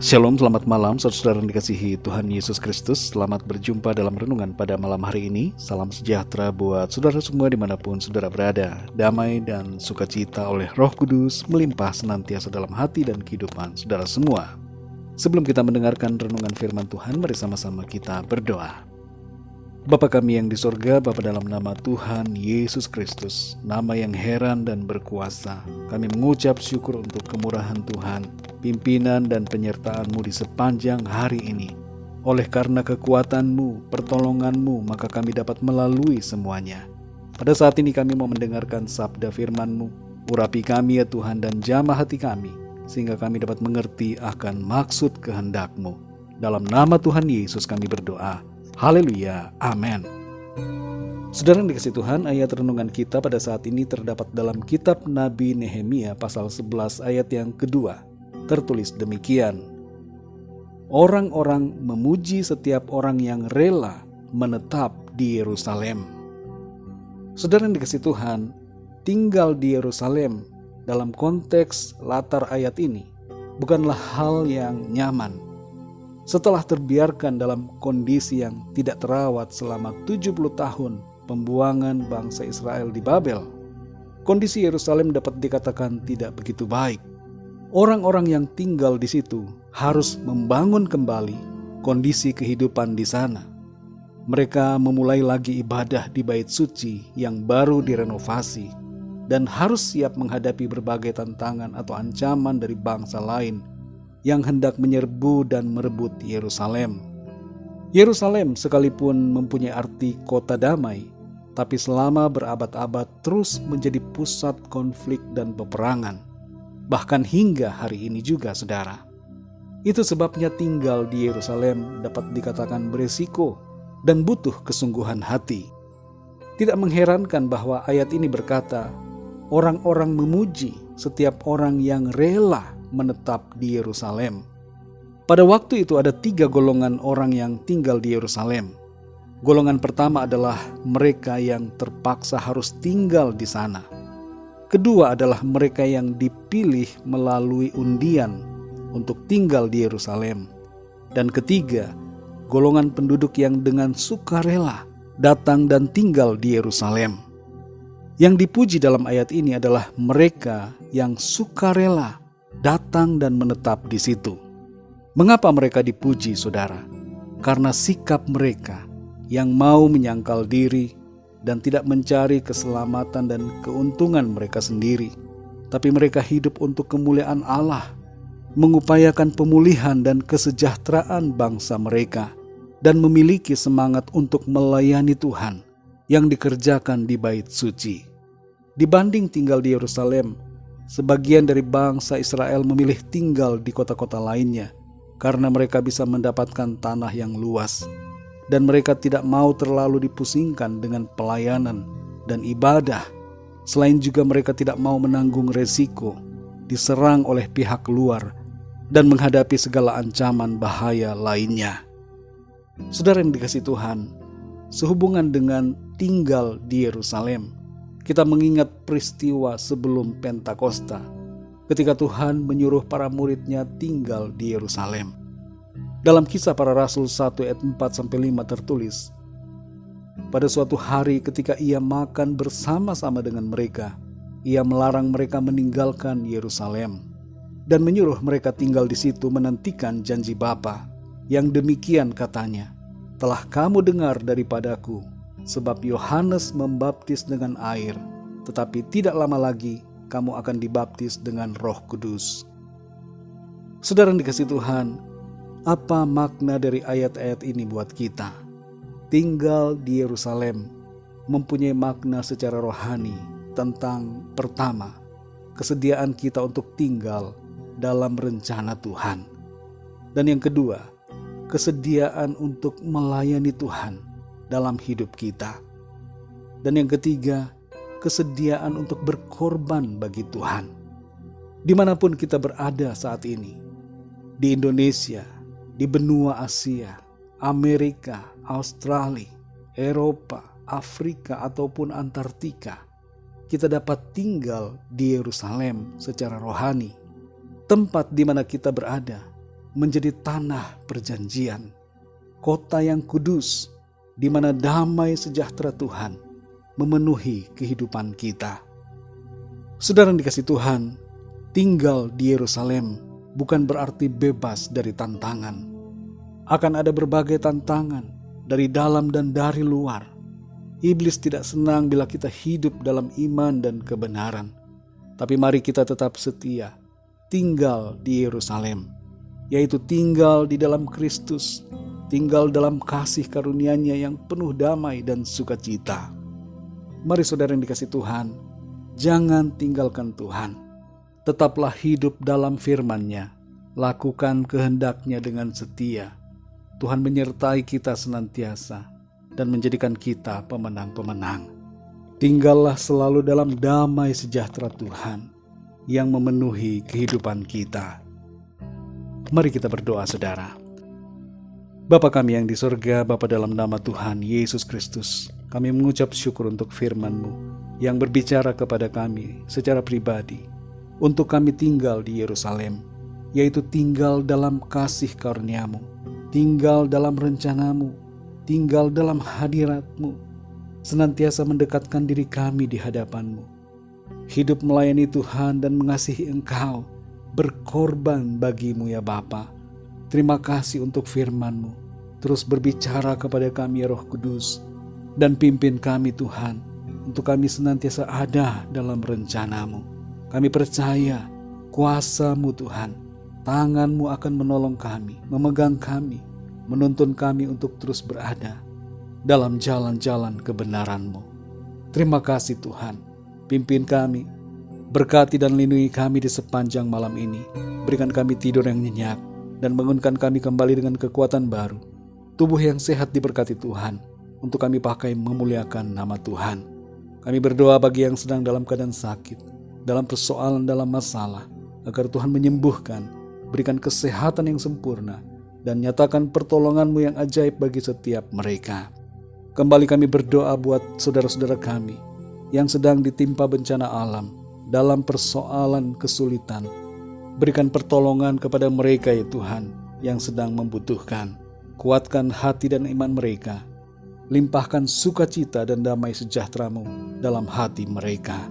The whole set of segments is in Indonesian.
Shalom, selamat malam saudara yang dikasihi Tuhan Yesus Kristus. Selamat berjumpa dalam renungan pada malam hari ini. Salam sejahtera buat saudara semua dimanapun saudara berada. Damai dan sukacita oleh Roh Kudus melimpah senantiasa dalam hati dan kehidupan saudara semua. Sebelum kita mendengarkan renungan firman Tuhan, mari sama-sama kita berdoa. Bapa kami yang di sorga, Bapa dalam nama Tuhan Yesus Kristus, nama yang heran dan berkuasa, kami mengucap syukur untuk kemurahan Tuhan, pimpinan dan penyertaan-Mu di sepanjang hari ini. Oleh karena kekuatan-Mu, pertolongan-Mu, maka kami dapat melalui semuanya. Pada saat ini kami mau mendengarkan sabda firman-Mu. Urapi kami ya Tuhan dan jamah hati kami, sehingga kami dapat mengerti akan maksud kehendak-Mu. Dalam nama Tuhan Yesus kami berdoa. Haleluya, amin. Saudara yang dikasihi Tuhan, ayat renungan kita pada saat ini terdapat dalam kitab Nabi Nehemia pasal 11 ayat yang kedua. Tertulis demikian: orang-orang memuji setiap orang yang rela menetap di Yerusalem. Saudara yang dikasihi Tuhan, tinggal di Yerusalem dalam konteks latar ayat ini bukanlah hal yang nyaman. Setelah terbiarkan dalam kondisi yang tidak terawat selama 70 tahun pembuangan bangsa Israel di Babel, kondisi Yerusalem dapat dikatakan tidak begitu baik. Orang-orang yang tinggal di situ harus membangun kembali kondisi kehidupan di sana. Mereka memulai lagi ibadah di bait suci yang baru direnovasi dan harus siap menghadapi berbagai tantangan atau ancaman dari bangsa lain yang hendak menyerbu dan merebut Yerusalem. Yerusalem sekalipun mempunyai arti kota damai, tapi selama berabad-abad terus menjadi pusat konflik dan peperangan. Bahkan hingga hari ini juga, saudara. Itu sebabnya tinggal di Yerusalem dapat dikatakan beresiko dan butuh kesungguhan hati. Tidak mengherankan bahwa ayat ini berkata, orang-orang memuji setiap orang yang rela menetap di Yerusalem. Pada waktu itu ada 3 golongan orang yang tinggal di Yerusalem. Golongan pertama adalah mereka yang terpaksa harus tinggal di sana. Kedua adalah mereka yang dipilih melalui undian untuk tinggal di Yerusalem. Dan ketiga, golongan penduduk yang dengan sukarela datang dan tinggal di Yerusalem. Yang dipuji dalam ayat ini adalah mereka yang sukarela datang dan menetap di situ. Mengapa mereka dipuji, saudara? Karena sikap mereka yang mau menyangkal diri dan tidak mencari keselamatan dan keuntungan mereka sendiri, tapi mereka hidup untuk kemuliaan Allah, mengupayakan pemulihan dan kesejahteraan bangsa mereka, dan memiliki semangat untuk melayani Tuhan yang dikerjakan di bait suci. Dibanding tinggal di Yerusalem, sebagian dari bangsa Israel memilih tinggal di kota-kota lainnya karena mereka bisa mendapatkan tanah yang luas, dan mereka tidak mau terlalu dipusingkan dengan pelayanan dan ibadah. Selain juga mereka tidak mau menanggung resiko diserang oleh pihak luar dan menghadapi segala ancaman bahaya lainnya. Saudara yang dikasihi Tuhan, sehubungan dengan tinggal di Yerusalem, kita mengingat peristiwa sebelum Pentakosta, ketika Tuhan menyuruh para murid-Nya tinggal di Yerusalem. Dalam Kisah Para Rasul 1 ayat 4-5 tertulis, pada suatu hari ketika ia makan bersama-sama dengan mereka, ia melarang mereka meninggalkan Yerusalem dan menyuruh mereka tinggal di situ menantikan janji Bapa, yang demikian katanya, telah kamu dengar daripadaku, sebab Yohanes membaptis dengan air, tetapi tidak lama lagi kamu akan dibaptis dengan Roh Kudus. Saudara yang dikasihi Tuhan, apa makna dari ayat-ayat ini buat kita? Tinggal di Yerusalem mempunyai makna secara rohani tentang pertama, kesediaan kita untuk tinggal dalam rencana Tuhan. Dan yang kedua, kesediaan untuk melayani Tuhan dalam hidup kita. Dan yang ketiga, kesediaan untuk berkorban bagi Tuhan. Dimanapun kita berada saat ini, di Indonesia, di benua Asia, Amerika, Australia, Eropa, Afrika ataupun Antartika, kita dapat tinggal di Yerusalem secara rohani, tempat di mana kita berada menjadi tanah perjanjian, kota yang kudus, di mana damai sejahtera Tuhan memenuhi kehidupan kita. Saudara yang dikasihi Tuhan, tinggal di Yerusalem bukan berarti bebas dari tantangan. Akan ada berbagai tantangan dari dalam dan dari luar. Iblis tidak senang bila kita hidup dalam iman dan kebenaran. Tapi mari kita tetap setia, tinggal di Yerusalem, yaitu tinggal di dalam Kristus, tinggal dalam kasih karunia-Nya yang penuh damai dan sukacita. Mari saudara yang dikasihi Tuhan, jangan tinggalkan Tuhan. Tetaplah hidup dalam firman-Nya, lakukan kehendak-Nya dengan setia. Tuhan menyertai kita senantiasa dan menjadikan kita pemenang-pemenang. Tinggallah selalu dalam damai sejahtera Tuhan yang memenuhi kehidupan kita. Mari kita berdoa saudara. Bapa kami yang di surga, Bapa dalam nama Tuhan Yesus Kristus, kami mengucap syukur untuk firman-Mu yang berbicara kepada kami secara pribadi untuk kami tinggal di Yerusalem, yaitu tinggal dalam kasih karunia-Mu, tinggal dalam rencana-Mu, tinggal dalam hadirat-Mu, senantiasa mendekatkan diri kami di hadapan-Mu, hidup melayani Tuhan dan mengasihi Engkau, berkorban bagi-Mu ya Bapa. Terima kasih untuk firman-Mu, terus berbicara kepada kami ya Roh Kudus, dan pimpin kami Tuhan, untuk kami senantiasa ada dalam rencana-Mu. Kami percaya kuasa-Mu Tuhan, tangan-Mu akan menolong kami, memegang kami, menuntun kami untuk terus berada dalam jalan-jalan kebenaran-Mu. Terima kasih Tuhan, pimpin kami, berkati dan lindungi kami di sepanjang malam ini. Berikan kami tidur yang nyenyak dan bangunkan kami kembali dengan kekuatan baru. Tubuh yang sehat diberkati Tuhan, untuk kami pakai memuliakan nama Tuhan. Kami berdoa bagi yang sedang dalam keadaan sakit, dalam persoalan, dalam masalah, agar Tuhan menyembuhkan, berikan kesehatan yang sempurna, dan nyatakan pertolongan-Mu yang ajaib bagi setiap mereka. Kembali kami berdoa buat saudara-saudara kami yang sedang ditimpa bencana alam, dalam persoalan kesulitan. Berikan pertolongan kepada mereka ya Tuhan yang sedang membutuhkan. Kuatkan hati dan iman mereka. Limpahkan sukacita dan damai sejahtera-Mu dalam hati mereka.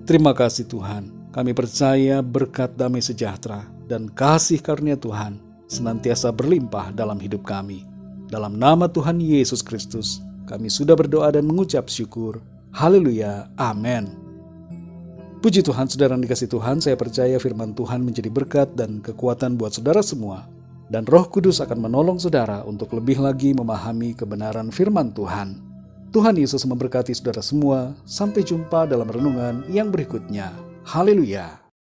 Terima kasih Tuhan, kami percaya berkat damai sejahtera dan kasih karunia Tuhan senantiasa berlimpah dalam hidup kami. Dalam nama Tuhan Yesus Kristus, kami sudah berdoa dan mengucap syukur. Haleluya, amin. Puji Tuhan, saudara yang dikasihi Tuhan, saya percaya firman Tuhan menjadi berkat dan kekuatan buat saudara semua. Dan Roh Kudus akan menolong saudara untuk lebih lagi memahami kebenaran firman Tuhan. Tuhan Yesus memberkati saudara semua. Sampai jumpa dalam renungan yang berikutnya. Haleluya.